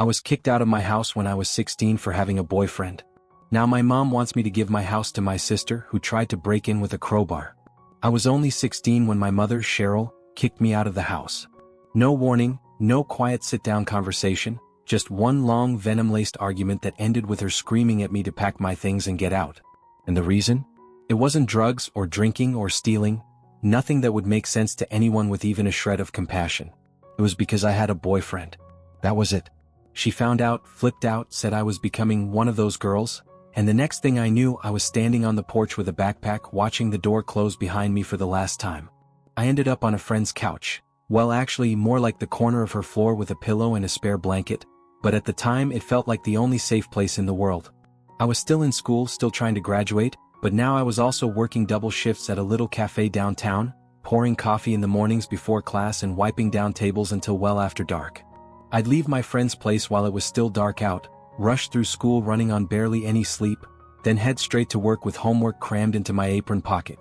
I was kicked out of my house when I was 16 for having a boyfriend. Now my mom wants me to give my house to my sister who tried to break in with a crowbar. I was only 16 when my mother, Cheryl, kicked me out of the house. No warning, no quiet sit-down conversation, just one long venom-laced argument that ended with her screaming at me to pack my things and get out. And the reason? It wasn't drugs or drinking or stealing, nothing that would make sense to anyone with even a shred of compassion. It was because I had a boyfriend. That was it. She found out, flipped out, said I was becoming one of those girls, and the next thing I knew I was standing on the porch with a backpack watching the door close behind me for the last time. I ended up on a friend's couch. Well, actually, more like the corner of her floor with a pillow and a spare blanket, but at the time it felt like the only safe place in the world. I was still in school, still trying to graduate, but now I was also working double shifts at a little cafe downtown, pouring coffee in the mornings before class and wiping down tables until well after dark. I'd leave my friend's place while it was still dark out, rush through school running on barely any sleep, then head straight to work with homework crammed into my apron pocket.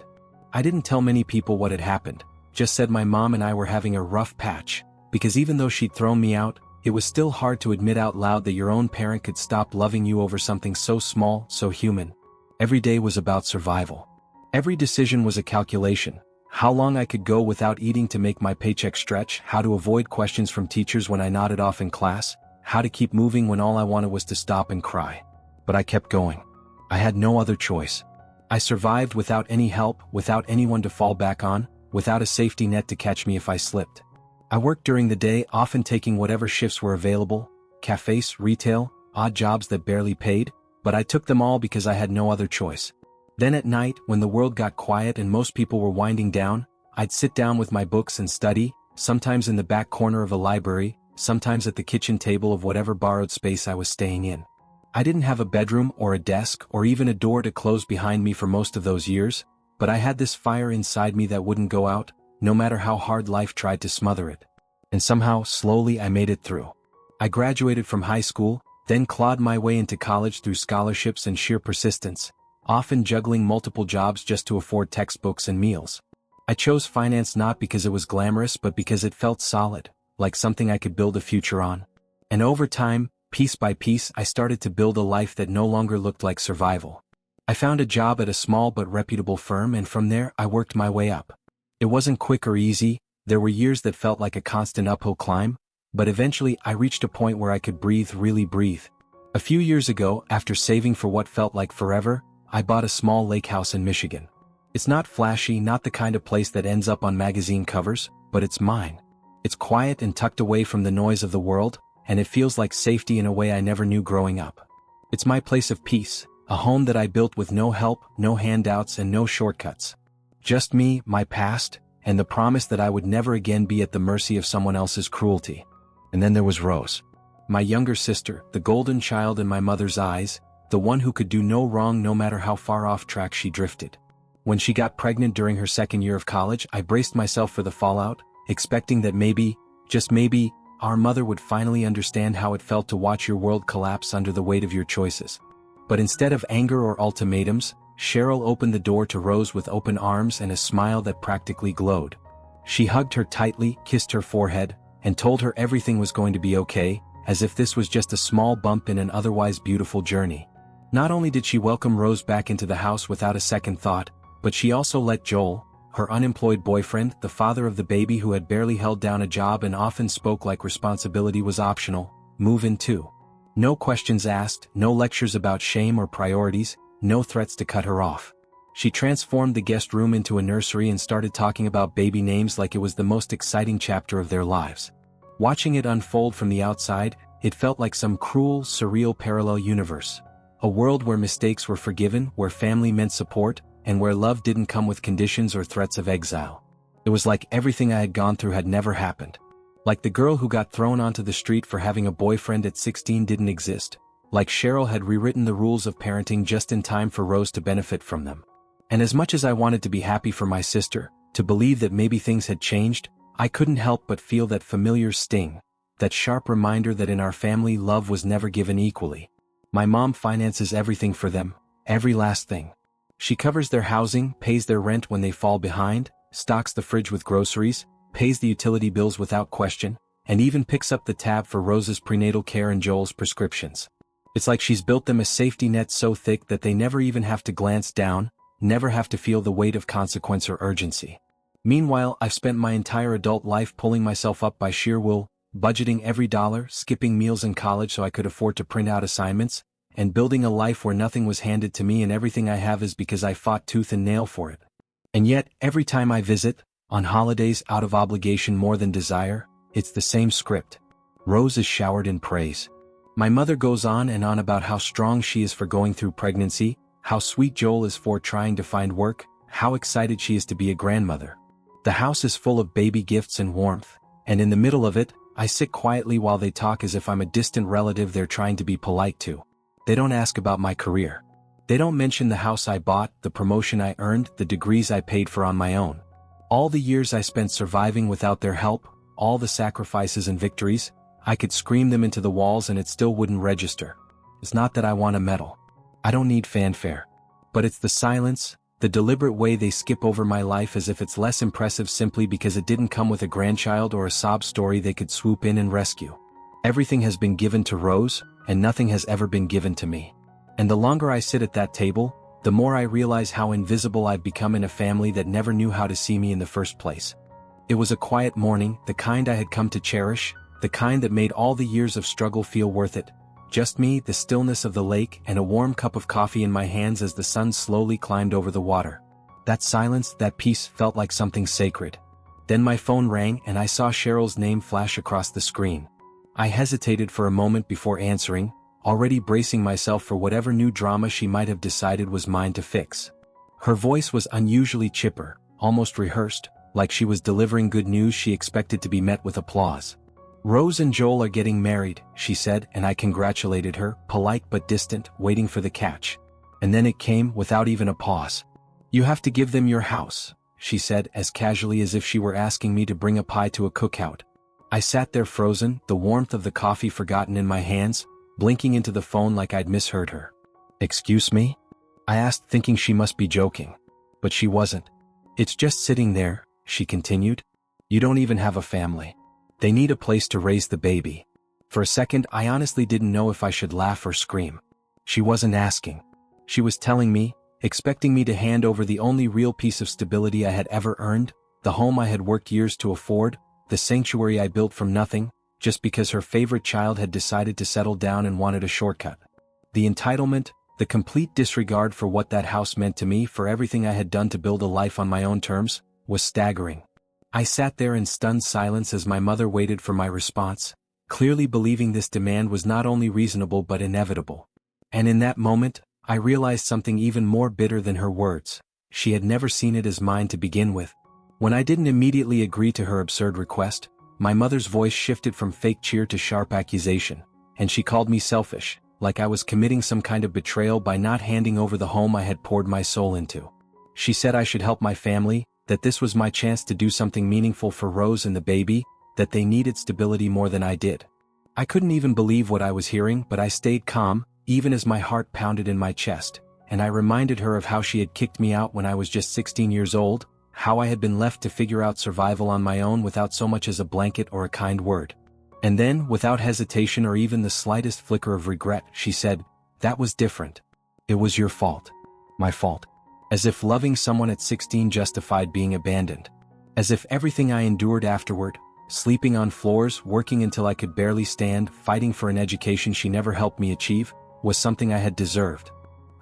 I didn't tell many people what had happened, just said my mom and I were having a rough patch, because even though she'd thrown me out, it was still hard to admit out loud that your own parent could stop loving you over something so small, so human. Every day was about survival. Every decision was a calculation. How long I could go without eating to make my paycheck stretch, how to avoid questions from teachers when I nodded off in class, how to keep moving when all I wanted was to stop and cry. But I kept going. I had no other choice. I survived without any help, without anyone to fall back on, without a safety net to catch me if I slipped. I worked during the day, often taking whatever shifts were available, cafes, retail, odd jobs that barely paid, but I took them all because I had no other choice. Then at night, when the world got quiet and most people were winding down, I'd sit down with my books and study, sometimes in the back corner of a library, sometimes at the kitchen table of whatever borrowed space I was staying in. I didn't have a bedroom or a desk or even a door to close behind me for most of those years, but I had this fire inside me that wouldn't go out, no matter how hard life tried to smother it. And somehow, slowly I made it through. I graduated from high school, then clawed my way into college through scholarships and sheer persistence, often juggling multiple jobs just to afford textbooks and meals. I chose finance not because it was glamorous but because it felt solid, like something I could build a future on. And over time, piece by piece, I started to build a life that no longer looked like survival. I found a job at a small but reputable firm, and from there I worked my way up. It wasn't quick or easy, there were years that felt like a constant uphill climb, but eventually I reached a point where I could breathe, really breathe. A few years ago, after saving for what felt like forever, I bought a small lake house in Michigan. It's not flashy, not the kind of place that ends up on magazine covers, but it's mine. It's quiet and tucked away from the noise of the world, and it feels like safety in a way I never knew growing up. It's my place of peace, a home that I built with no help, no handouts, and no shortcuts. Just me, my past, and the promise that I would never again be at the mercy of someone else's cruelty. And then there was Rose. My younger sister, the golden child in my mother's eyes, the one who could do no wrong no matter how far off track she drifted. When she got pregnant during her second year of college, I braced myself for the fallout, expecting that maybe, just maybe, our mother would finally understand how it felt to watch your world collapse under the weight of your choices. But instead of anger or ultimatums, Cheryl opened the door to Rose with open arms and a smile that practically glowed. She hugged her tightly, kissed her forehead, and told her everything was going to be okay, as if this was just a small bump in an otherwise beautiful journey. Not only did she welcome Rose back into the house without a second thought, but she also let Joel, her unemployed boyfriend, the father of the baby who had barely held down a job and often spoke like responsibility was optional, move in too. No questions asked, no lectures about shame or priorities, no threats to cut her off. She transformed the guest room into a nursery and started talking about baby names like it was the most exciting chapter of their lives. Watching it unfold from the outside, it felt like some cruel, surreal parallel universe. A world where mistakes were forgiven, where family meant support, and where love didn't come with conditions or threats of exile. It was like everything I had gone through had never happened. Like the girl who got thrown onto the street for having a boyfriend at 16 didn't exist. Like Cheryl had rewritten the rules of parenting just in time for Rose to benefit from them. And as much as I wanted to be happy for my sister, to believe that maybe things had changed, I couldn't help but feel that familiar sting, that sharp reminder that in our family love was never given equally. My mom finances everything for them, every last thing. She covers their housing, pays their rent when they fall behind, stocks the fridge with groceries, pays the utility bills without question, and even picks up the tab for Rose's prenatal care and Joel's prescriptions. It's like she's built them a safety net so thick that they never even have to glance down, never have to feel the weight of consequence or urgency. Meanwhile, I've spent my entire adult life pulling myself up by sheer will, budgeting every dollar, skipping meals in college so I could afford to print out assignments, and building a life where nothing was handed to me and everything I have is because I fought tooth and nail for it. And yet, every time I visit, on holidays out of obligation more than desire, it's the same script. Rose is showered in praise. My mother goes on and on about how strong she is for going through pregnancy, how sweet Joel is for trying to find work, how excited she is to be a grandmother. The house is full of baby gifts and warmth, and in the middle of it, I sit quietly while they talk as if I'm a distant relative they're trying to be polite to. They don't ask about my career. They don't mention the house I bought, the promotion I earned, the degrees I paid for on my own. All the years I spent surviving without their help, all the sacrifices and victories, I could scream them into the walls and it still wouldn't register. It's not that I want a medal. I don't need fanfare. But it's the silence, the deliberate way they skip over my life as if it's less impressive simply because it didn't come with a grandchild or a sob story they could swoop in and rescue. Everything has been given to Rose, and nothing has ever been given to me. And the longer I sit at that table, the more I realize how invisible I've become in a family that never knew how to see me in the first place. It was a quiet morning, the kind I had come to cherish, the kind that made all the years of struggle feel worth it. Just me, the stillness of the lake, and a warm cup of coffee in my hands as the sun slowly climbed over the water. That silence, that peace felt like something sacred. Then my phone rang and I saw Cheryl's name flash across the screen. I hesitated for a moment before answering, already bracing myself for whatever new drama she might have decided was mine to fix. Her voice was unusually chipper, almost rehearsed, like she was delivering good news she expected to be met with applause. "Rose and Joel are getting married," she said, and I congratulated her, polite but distant, waiting for the catch. And then it came, without even a pause. "You have to give them your house," she said, as casually as if she were asking me to bring a pie to a cookout. I sat there frozen, the warmth of the coffee forgotten in my hands, blinking into the phone like I'd misheard her. "Excuse me?" I asked, thinking she must be joking. But she wasn't. "It's just sitting there," she continued. "You don't even have a family. They need a place to raise the baby." For a second, I honestly didn't know if I should laugh or scream. She wasn't asking. She was telling me, expecting me to hand over the only real piece of stability I had ever earned, the home I had worked years to afford, the sanctuary I built from nothing, just because her favorite child had decided to settle down and wanted a shortcut. The entitlement, the complete disregard for what that house meant to me, for everything I had done to build a life on my own terms, was staggering. I sat there in stunned silence as my mother waited for my response, clearly believing this demand was not only reasonable but inevitable. And in that moment, I realized something even more bitter than her words. She had never seen it as mine to begin with. When I didn't immediately agree to her absurd request, my mother's voice shifted from fake cheer to sharp accusation, and she called me selfish, like I was committing some kind of betrayal by not handing over the home I had poured my soul into. She said I should help my family, that this was my chance to do something meaningful for Rose and the baby, that they needed stability more than I did. I couldn't even believe what I was hearing, but I stayed calm, even as my heart pounded in my chest, and I reminded her of how she had kicked me out when I was just 16 years old, how I had been left to figure out survival on my own without so much as a blanket or a kind word. And then, without hesitation or even the slightest flicker of regret, she said, "That was different. It was your fault. My fault." As if loving someone at 16 justified being abandoned. As if everything I endured afterward, sleeping on floors, working until I could barely stand, fighting for an education she never helped me achieve, was something I had deserved.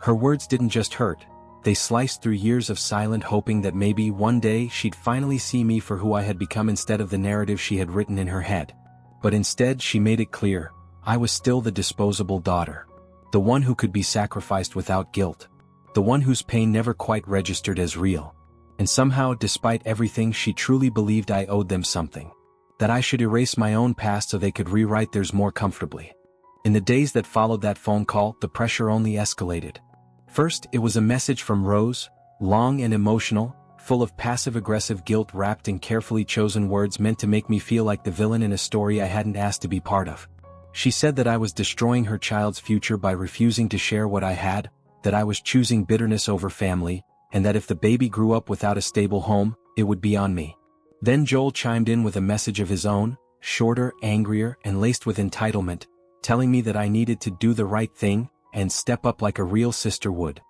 Her words didn't just hurt. They sliced through years of silent hoping that maybe one day she'd finally see me for who I had become instead of the narrative she had written in her head. But instead she made it clear, I was still the disposable daughter. The one who could be sacrificed without guilt. The one whose pain never quite registered as real. And somehow, despite everything, she truly believed I owed them something. That I should erase my own past so they could rewrite theirs more comfortably. In the days that followed that phone call, the pressure only escalated. First, it was a message from Rose, long and emotional, full of passive-aggressive guilt wrapped in carefully chosen words meant to make me feel like the villain in a story I hadn't asked to be part of. She said that I was destroying her child's future by refusing to share what I had, that I was choosing bitterness over family, and that if the baby grew up without a stable home, it would be on me. Then Joel chimed in with a message of his own, shorter, angrier, and laced with entitlement, telling me that I needed to do the right thing and step up like a real sister would.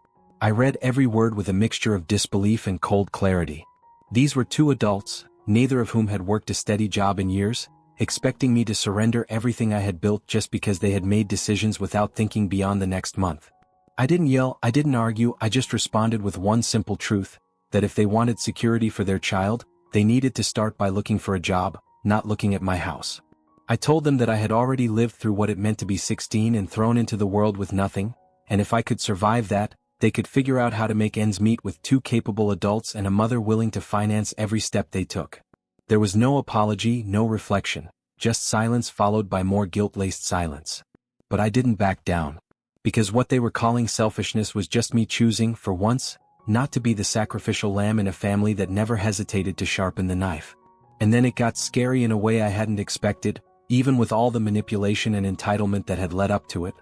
I read every word with a mixture of disbelief and cold clarity. These were two adults, neither of whom had worked a steady job in years, expecting me to surrender everything I had built just because they had made decisions without thinking beyond the next month. I didn't yell, I didn't argue, I just responded with one simple truth, that if they wanted security for their child, they needed to start by looking for a job, not looking at my house. I told them that I had already lived through what it meant to be 16 and thrown into the world with nothing, and if I could survive that, they could figure out how to make ends meet with two capable adults and a mother willing to finance every step they took. There was no apology, no reflection, just silence followed by more guilt-laced silence. But I didn't back down. Because what they were calling selfishness was just me choosing, for once, not to be the sacrificial lamb in a family that never hesitated to sharpen the knife. And then it got scary in a way I hadn't expected, even with all the manipulation and entitlement that had led up to it.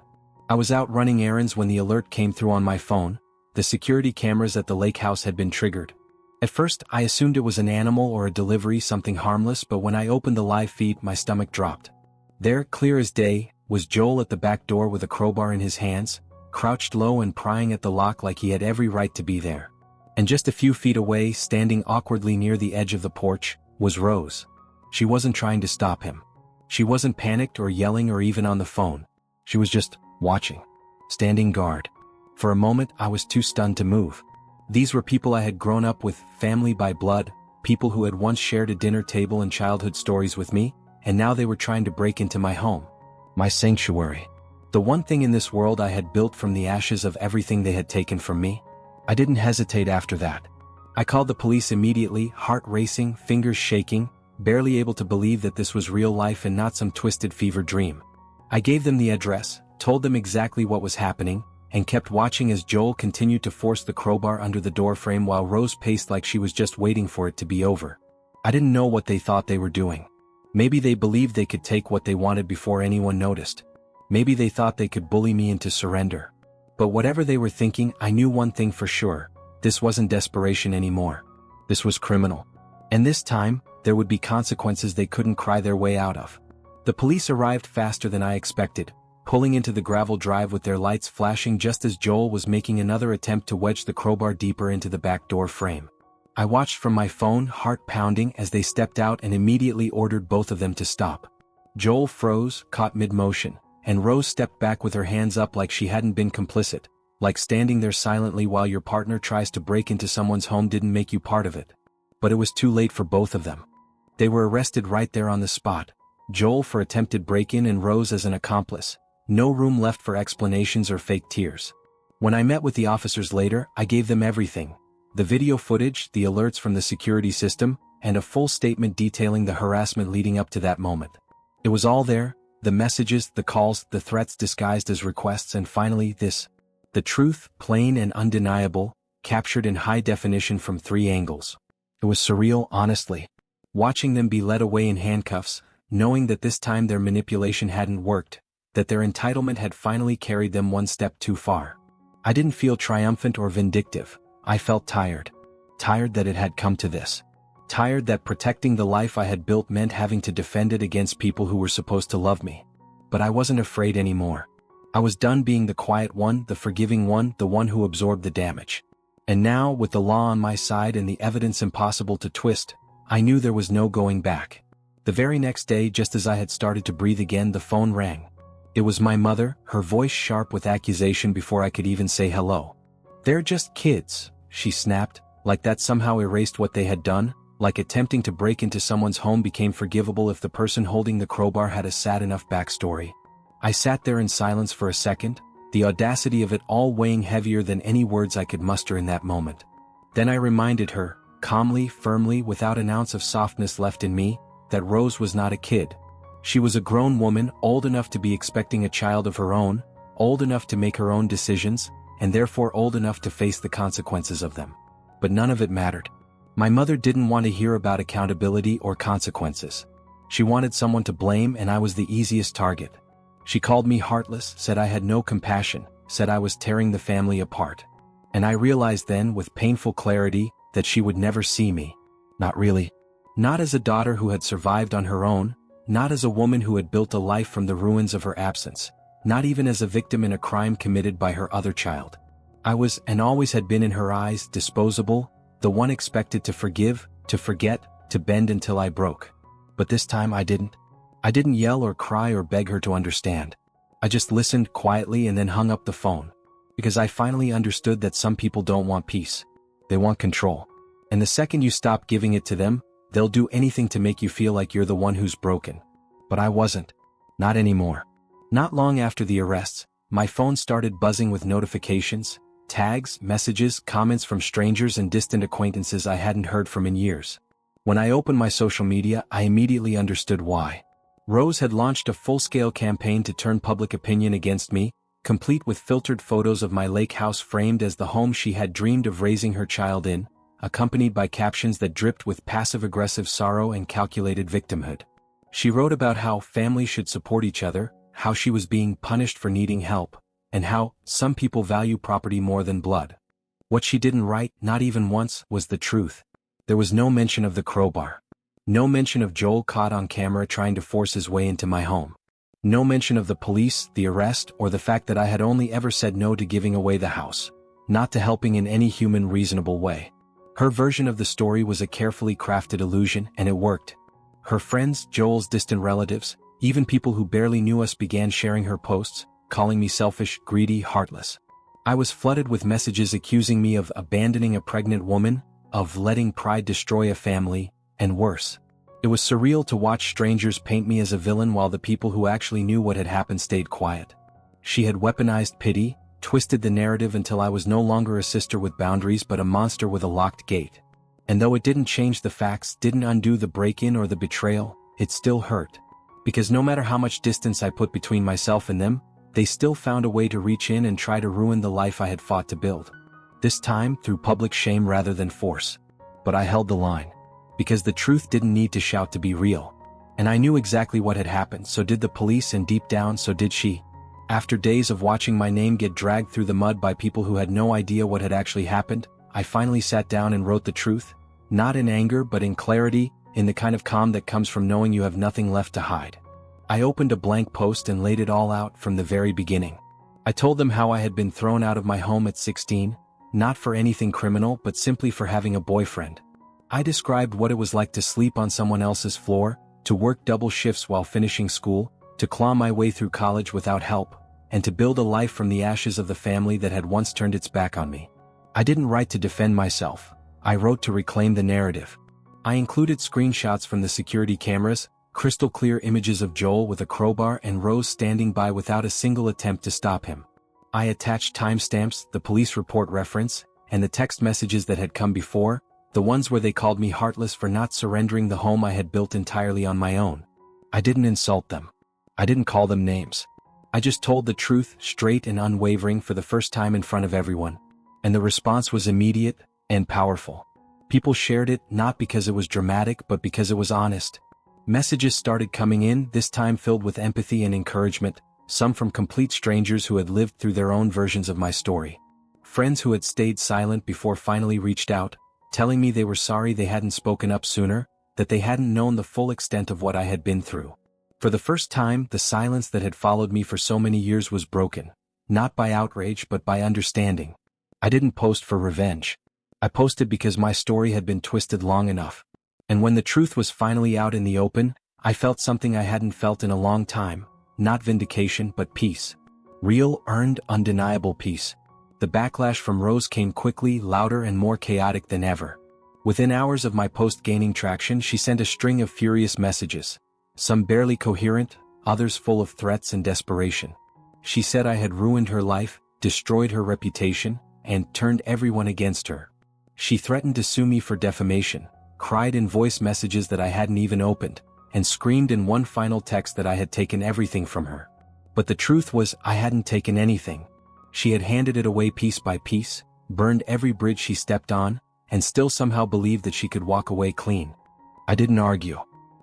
I was out running errands when the alert came through on my phone. The security cameras at the lake house had been triggered. At first, I assumed it was an animal or a delivery, something harmless, but when I opened the live feed, my stomach dropped. There, clear as day, was Joel at the back door with a crowbar in his hands, crouched low and prying at the lock like he had every right to be there. And just a few feet away, standing awkwardly near the edge of the porch, was Rose. She wasn't trying to stop him. She wasn't panicked or yelling or even on the phone. She was just watching, standing guard. For a moment, I was too stunned to move. These were people I had grown up with, family by blood, people who had once shared a dinner table and childhood stories with me, and now they were trying to break into my home. My sanctuary. The one thing in this world I had built from the ashes of everything they had taken from me. I didn't hesitate after that. I called the police immediately, heart racing, fingers shaking, barely able to believe that this was real life and not some twisted fever dream. I gave them the address, told them exactly what was happening, and kept watching as Joel continued to force the crowbar under the doorframe while Rose paced like she was just waiting for it to be over. I didn't know what they thought they were doing. Maybe they believed they could take what they wanted before anyone noticed. Maybe they thought they could bully me into surrender. But whatever they were thinking, I knew one thing for sure. This wasn't desperation anymore. This was criminal. And this time, there would be consequences they couldn't cry their way out of. The police arrived faster than I expected, pulling into the gravel drive with their lights flashing just as Joel was making another attempt to wedge the crowbar deeper into the back door frame. I watched from my phone, heart pounding, as they stepped out and immediately ordered both of them to stop. Joel froze, caught mid-motion, and Rose stepped back with her hands up like she hadn't been complicit, like standing there silently while your partner tries to break into someone's home didn't make you part of it. But it was too late for both of them. They were arrested right there on the spot, Joel for attempted break-in and Rose as an accomplice. No room left for explanations or fake tears. When I met with the officers later, I gave them everything. The video footage, the alerts from the security system, and a full statement detailing the harassment leading up to that moment. It was all there, the messages, the calls, the threats disguised as requests, and finally this. The truth, plain and undeniable, captured in high definition from 3 angles. It was surreal, honestly. Watching them be led away in handcuffs, knowing that this time their manipulation hadn't worked, that their entitlement had finally carried them one step too far. I didn't feel triumphant or vindictive. I felt tired. Tired that it had come to this. Tired that protecting the life I had built meant having to defend it against people who were supposed to love me. But I wasn't afraid anymore. I was done being the quiet one, the forgiving one, the one who absorbed the damage. And now, with the law on my side and the evidence impossible to twist, I knew there was no going back. The very next day, just as I had started to breathe again, the phone rang. It was my mother, her voice sharp with accusation before I could even say hello. "They're just kids," she snapped, like that somehow erased what they had done, like attempting to break into someone's home became forgivable if the person holding the crowbar had a sad enough backstory. I sat there in silence for a second, the audacity of it all weighing heavier than any words I could muster in that moment. Then I reminded her, calmly, firmly, without an ounce of softness left in me, that Rose was not a kid. She was a grown woman, old enough to be expecting a child of her own, old enough to make her own decisions, and therefore old enough to face the consequences of them. But none of it mattered. My mother didn't want to hear about accountability or consequences. She wanted someone to blame, and I was the easiest target. She called me heartless, said I had no compassion, said I was tearing the family apart. And I realized then, with painful clarity, that she would never see me. Not really. Not as a daughter who had survived on her own, not as a woman who had built a life from the ruins of her absence, not even as a victim in a crime committed by her other child. I was, and always had been in her eyes, disposable, the one expected to forgive, to forget, to bend until I broke. But this time I didn't. I didn't yell or cry or beg her to understand. I just listened quietly and then hung up the phone. Because I finally understood that some people don't want peace. They want control. And the second you stop giving it to them, they'll do anything to make you feel like you're the one who's broken. But I wasn't. Not anymore. Not long after the arrests, my phone started buzzing with notifications, tags, messages, comments from strangers and distant acquaintances I hadn't heard from in years. When I opened my social media, I immediately understood why. Rose had launched a full-scale campaign to turn public opinion against me, complete with filtered photos of my lake house framed as the home she had dreamed of raising her child in, accompanied by captions that dripped with passive-aggressive sorrow and calculated victimhood. She wrote about how families should support each other, how she was being punished for needing help, and how some people value property more than blood. What she didn't write, not even once, was the truth. There was no mention of the crowbar. No mention of Joel caught on camera trying to force his way into my home. No mention of the police, the arrest, or the fact that I had only ever said no to giving away the house, not to helping in any human reasonable way. Her version of the story was a carefully crafted illusion, and it worked. Her friends, Joel's distant relatives, even people who barely knew us began sharing her posts, calling me selfish, greedy, heartless. I was flooded with messages accusing me of abandoning a pregnant woman, of letting pride destroy a family, and worse. It was surreal to watch strangers paint me as a villain while the people who actually knew what had happened stayed quiet. She had weaponized pity, twisted the narrative until I was no longer a sister with boundaries but a monster with a locked gate. And though it didn't change the facts, didn't undo the break-in or the betrayal, it still hurt. Because no matter how much distance I put between myself and them, they still found a way to reach in and try to ruin the life I had fought to build. This time, through public shame rather than force. But I held the line. Because the truth didn't need to shout to be real. And I knew exactly what had happened, so did the police, and deep down so did she. After days of watching my name get dragged through the mud by people who had no idea what had actually happened, I finally sat down and wrote the truth, not in anger but in clarity, in the kind of calm that comes from knowing you have nothing left to hide. I opened a blank post and laid it all out from the very beginning. I told them how I had been thrown out of my home at 16, not for anything criminal but simply for having a boyfriend. I described what it was like to sleep on someone else's floor, to work double shifts while finishing school, to claw my way through college without help, and to build a life from the ashes of the family that had once turned its back on me. I didn't write to defend myself. I wrote to reclaim the narrative. I included screenshots from the security cameras, crystal clear images of Joel with a crowbar and Rose standing by without a single attempt to stop him. I attached timestamps, the police report reference, and the text messages that had come before, the ones where they called me heartless for not surrendering the home I had built entirely on my own. I didn't insult them. I didn't call them names. I just told the truth, straight and unwavering, for the first time in front of everyone. And the response was immediate and powerful. People shared it not because it was dramatic but because it was honest. Messages started coming in, this time filled with empathy and encouragement, some from complete strangers who had lived through their own versions of my story. Friends who had stayed silent before finally reached out, telling me they were sorry they hadn't spoken up sooner, that they hadn't known the full extent of what I had been through. For the first time, the silence that had followed me for so many years was broken, not by outrage but by understanding. I didn't post for revenge. I posted because my story had been twisted long enough. And when the truth was finally out in the open, I felt something I hadn't felt in a long time, not vindication but peace. Real, earned, undeniable peace. The backlash from Rose came quickly, louder and more chaotic than ever. Within hours of my post gaining traction, she sent a string of furious messages. Some barely coherent, others full of threats and desperation. She said I had ruined her life, destroyed her reputation, and turned everyone against her. She threatened to sue me for defamation, cried in voice messages that I hadn't even opened, and screamed in one final text that I had taken everything from her. But the truth was, I hadn't taken anything. She had handed it away piece by piece, burned every bridge she stepped on, and still somehow believed that she could walk away clean. I didn't argue.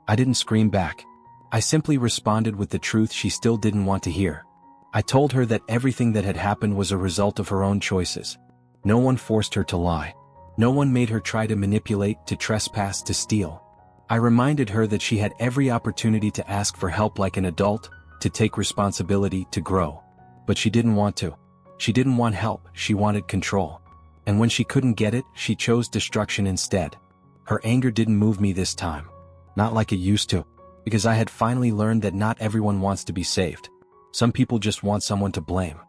I didn't scream back. I simply responded with the truth she still didn't want to hear. I told her that everything that had happened was a result of her own choices. No one forced her to lie. No one made her try to manipulate, to trespass, to steal. I reminded her that she had every opportunity to ask for help like an adult, to take responsibility, to grow. But she didn't want to. She didn't want help, she wanted control. And when she couldn't get it, she chose destruction instead. Her anger didn't move me this time. Not like it used to. Because I had finally learned that not everyone wants to be saved. Some people just want someone to blame.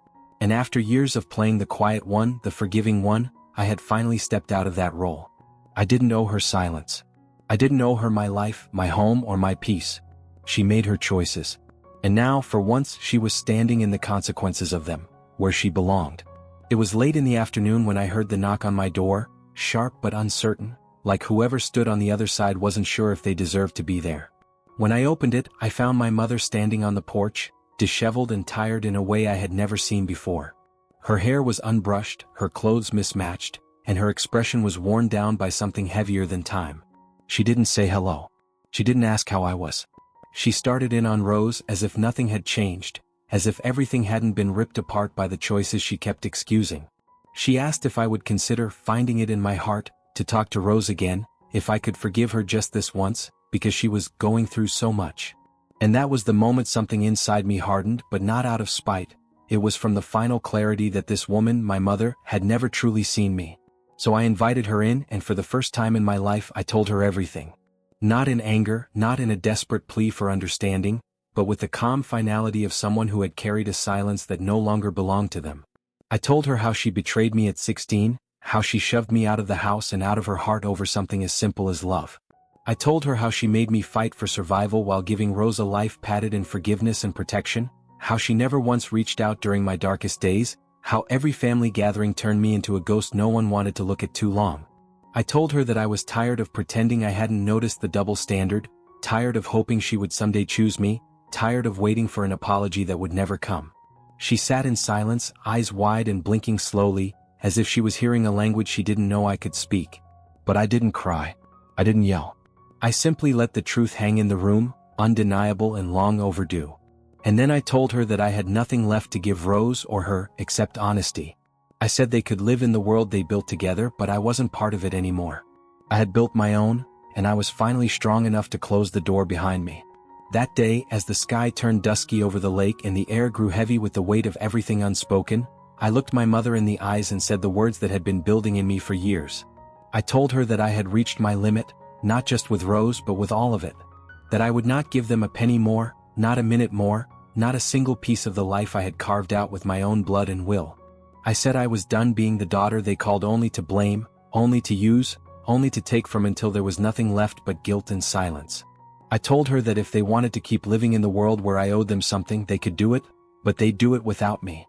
And after years of playing the quiet one, the forgiving one, I had finally stepped out of that role. I didn't owe her silence. I didn't owe her my life, my home, or my peace. She made her choices. And now, for once, she was standing in the consequences of them, where she belonged. It was late in the afternoon when I heard the knock on my door, sharp but uncertain, like whoever stood on the other side wasn't sure if they deserved to be there. When I opened it, I found my mother standing on the porch, disheveled and tired in a way I had never seen before. Her hair was unbrushed, her clothes mismatched, and her expression was worn down by something heavier than time. She didn't say hello. She didn't ask how I was. She started in on Rose as if nothing had changed, as if everything hadn't been ripped apart by the choices she kept excusing. She asked if I would consider finding it in my heart to talk to Rose again, if I could forgive her just this once, because she was going through so much. And that was the moment something inside me hardened, but not out of spite. It was from the final clarity that this woman, my mother, had never truly seen me. So I invited her in, and for the first time in my life I told her everything. Not in anger, not in a desperate plea for understanding, but with the calm finality of someone who had carried a silence that no longer belonged to them. I told her how she betrayed me at 16, how she shoved me out of the house and out of her heart over something as simple as love. I told her how she made me fight for survival while giving Rose a life padded in forgiveness and protection, how she never once reached out during my darkest days, how every family gathering turned me into a ghost no one wanted to look at too long. I told her that I was tired of pretending I hadn't noticed the double standard, tired of hoping she would someday choose me, tired of waiting for an apology that would never come. She sat in silence, eyes wide and blinking slowly, as if she was hearing a language she didn't know I could speak. But I didn't cry. I didn't yell. I simply let the truth hang in the room, undeniable and long overdue. And then I told her that I had nothing left to give Rose or her, except honesty. I said they could live in the world they built together, but I wasn't part of it anymore. I had built my own, and I was finally strong enough to close the door behind me. That day, as the sky turned dusky over the lake and the air grew heavy with the weight of everything unspoken, I looked my mother in the eyes and said the words that had been building in me for years. I told her that I had reached my limit, not just with Rose but with all of it. That I would not give them a penny more, not a minute more, not a single piece of the life I had carved out with my own blood and will. I said I was done being the daughter they called only to blame, only to use, only to take from until there was nothing left but guilt and silence. I told her that if they wanted to keep living in the world where I owed them something, they could do it, but they'd do it without me.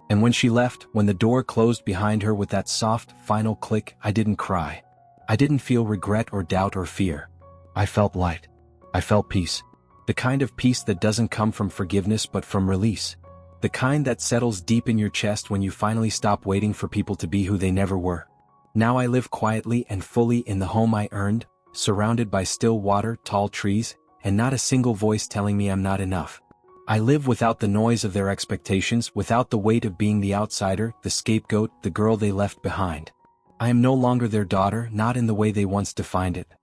And when she left, when the door closed behind her with that soft, final click, I didn't cry. I didn't feel regret or doubt or fear. I felt light. I felt peace. The kind of peace that doesn't come from forgiveness but from release. The kind that settles deep in your chest when you finally stop waiting for people to be who they never were. Now I live quietly and fully in the home I earned, surrounded by still water, tall trees, and not a single voice telling me I'm not enough. I live without the noise of their expectations, without the weight of being the outsider, the scapegoat, the girl they left behind. I am no longer their daughter, not in the way they once defined it.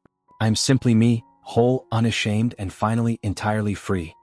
I am simply me, whole, unashamed, and finally entirely free.